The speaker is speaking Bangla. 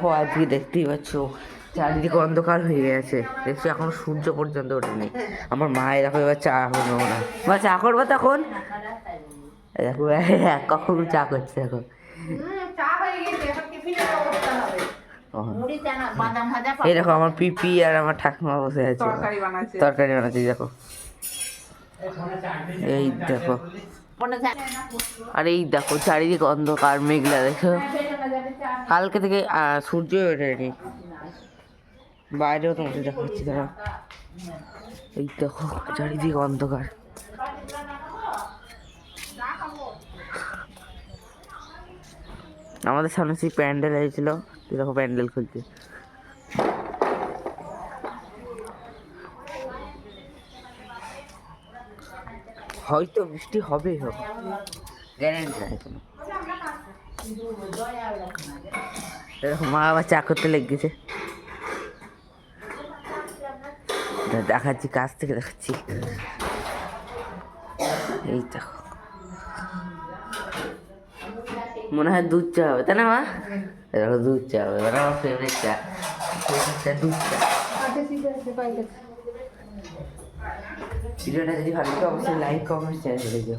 দেখো আজকে দেখতেই পাচ্ছ চারিদিকে অন্ধকার হয়ে গেছে, দেখছি এখন সূর্য পর্যন্ত ওঠেনি। আমার মা দেখো এবার চা করবো না, বা চা করবো তখন দেখো কখন চা করছে এখন। এই দেখো আমার পিপি আর আমার ঠাকুমা বসে আছে, তরকারি বানাচ্ছি দেখো। এই দেখো, আর এই দেখো চারিদিকে অন্ধকার মেঘলা, দেখো কালকে থেকে সূর্য ওঠেনি। বাইরেও তোমাকে দেখাচ্ছি তারা, এই দেখো চারিদিকে অন্ধকার। আমাদের সামনে সেই প্যান্ডেল হয়েছিল, দেখো প্যান্ডেল খুলছে। হয়তো বৃষ্টি হবেই হবে, গ্যারেন্টি নাই কোনো। দেখো মা আবার চা করতে লেগেছে, দেখাচ্ছি কাছ থেকে দেখাচ্ছি। এই দেখো মনে হয় দুধ চা হবে, তাই না মা? দেখো দুধ চা হবে, মানে আমার ফেভারিট চা, দুধ চা। ভিডিওটা যদি ভালো লাগে অবশ্যই লাইক কমেন্ট শেয়ার করে দিও।